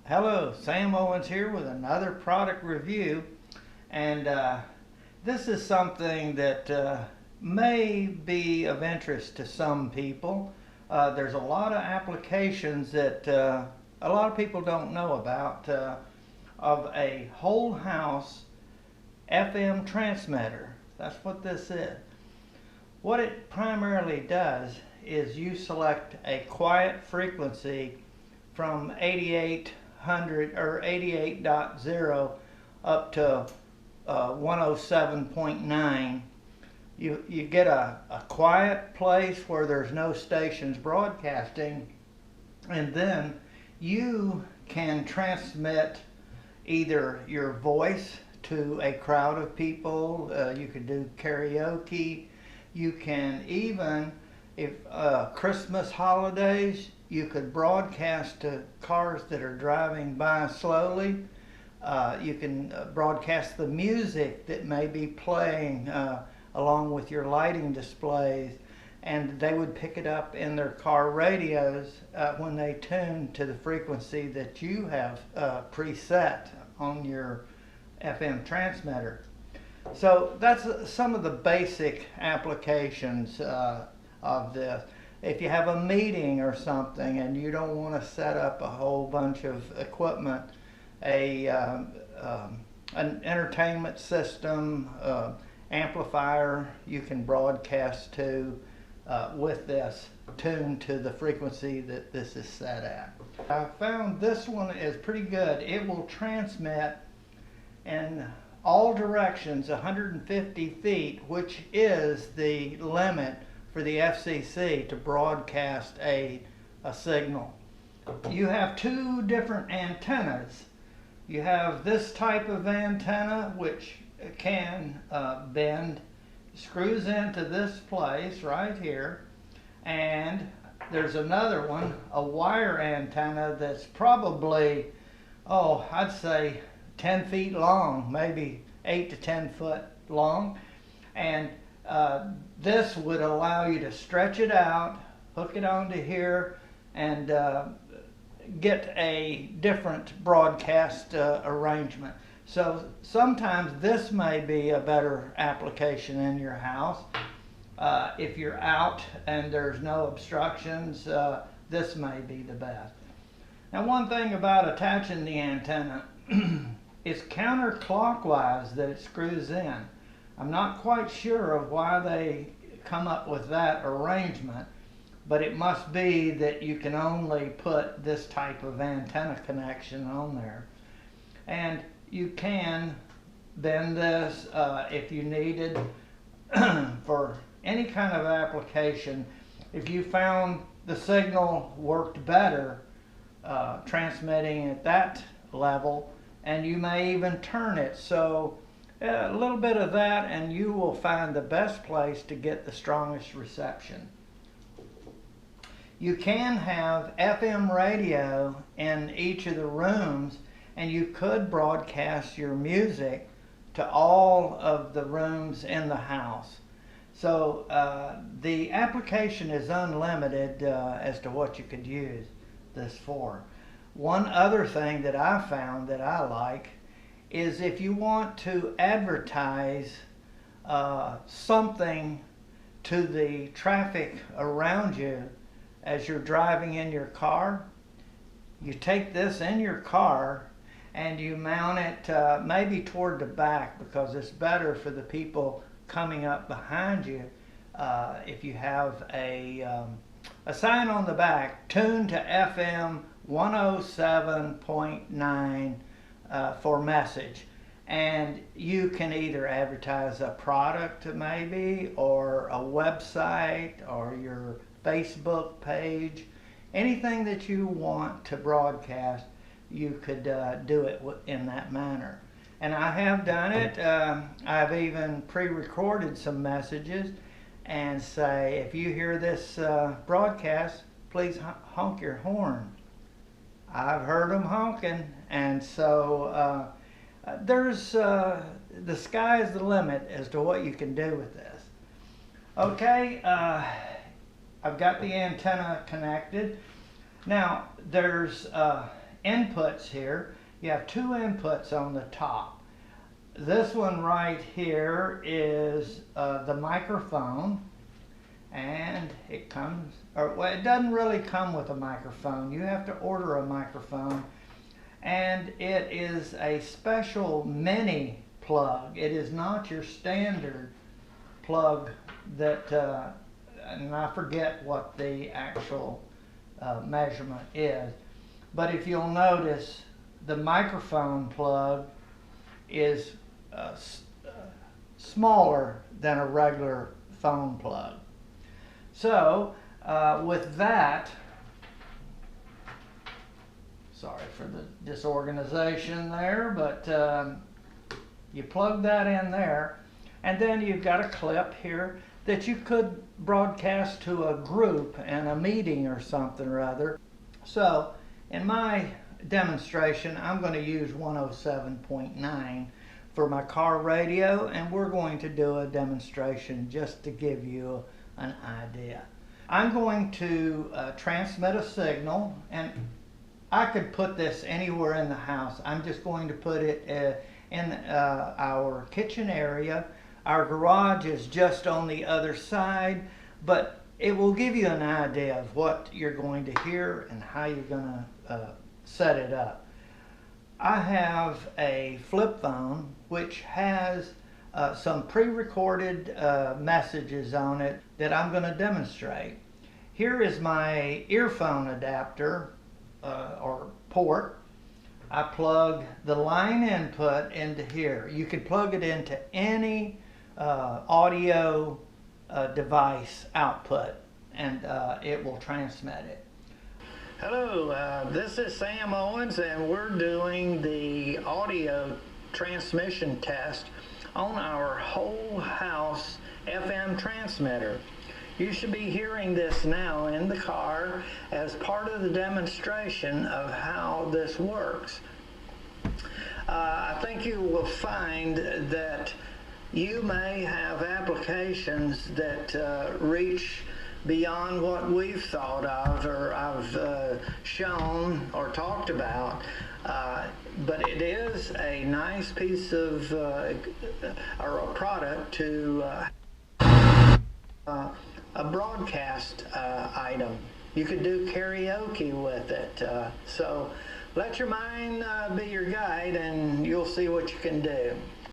Hello, Sam Owens here with another product review, and this is something that may be of interest to some people. There's a lot of applications that a lot of people don't know about of a whole house FM transmitter. That's what this is. What it primarily does is you select a quiet frequency from 8800 or 88.0 up to 107.9. You get a quiet place where there's no stations broadcasting, and then you can transmit either your voice to a crowd of people. You can do karaoke. You can even, if Christmas holidays, you could broadcast to cars that are driving by slowly. You can broadcast the music that may be playing along with your lighting displays, and they would pick it up in their car radios when they tune to the frequency that you have preset on your FM transmitter. So that's some of the basic applications of this. If you have a meeting or something and you don't want to set up a whole bunch of equipment, an entertainment system, amplifier, you can broadcast to with this, tuned to the frequency that this is set at. I found this one is pretty good. It will transmit in all directions 150 feet, which is the limit for the FCC to broadcast a signal. You have two different antennas. You have this type of antenna, which can bend, screws into this place right here, and there's another one, a wire antenna that's probably, I'd say 10 feet long, maybe 8 to 10 foot long, and this would allow you to stretch it out, hook it onto here, and get a different broadcast arrangement. So sometimes this may be a better application in your house. If you're out and there's no obstructions, this may be the best. Now, one thing about attaching the antenna, it's counterclockwise that it screws in. I'm not quite sure of why they come up with that arrangement, but it must be that you can only put this type of antenna connection on there. And you can bend this if you needed for any kind of application. If you found the signal worked better transmitting at that level, and you may even turn it. So a little bit of that and you will find the best place to get the strongest reception. You can have FM radio in each of the rooms, and you could broadcast your music to all of the rooms in the house. So the application is unlimited as to what you could use this for. One other thing that I found that I like is if you want to advertise something to the traffic around you as you're driving in your car, you take this in your car and you mount it maybe toward the back, because it's better for the people coming up behind you. If you have a sign on the back, tuned to FM 107.9 for message, and you can either advertise a product maybe, or a website, or your Facebook page, anything that you want to broadcast, you could do it in that manner. And I have done it. I've even pre-recorded some messages and say, if you hear this broadcast, please honk your horn. I've heard them honking, and so there's the sky is the limit as to what you can do with this. Okay, I've got the antenna connected. Now there's inputs here. You have two inputs on the top. This one right here is the microphone, and it comes, or well, it doesn't really come with a microphone. You have to order a microphone, and it is a special mini plug. It is not your standard plug that, and I forget what the actual measurement is, but if you'll notice, the microphone plug is smaller than a regular phone plug. So with that, sorry for the disorganization there, but you plug that in there, and then you've got a clip here that you could broadcast to a group in a meeting or something or other. So in my demonstration, I'm going to use 107.9 for my car radio, and we're going to do a demonstration just to give you an idea. I'm going to transmit a signal, and I could put this anywhere in the house. I'm just going to put it in our kitchen area. Our garage is just on the other side, but it will give you an idea of what you're going to hear and how you're going to set it up. I have a flip phone which has some pre-recorded messages on it that I'm going to demonstrate. Here is my earphone adapter or port. I plug the line input into here. You can plug it into any audio device output, and it will transmit it. Hello, this is Sam Owens, and we're doing the audio transmission test on our whole house FM transmitter. You should be hearing this now in the car as part of the demonstration of how this works. I think you will find that you may have applications that reach beyond what we've thought of or I've shown or talked about, but it is a nice piece of or a product to a broadcast item. You could do karaoke with it, so let your mind be your guide and you'll see what you can do.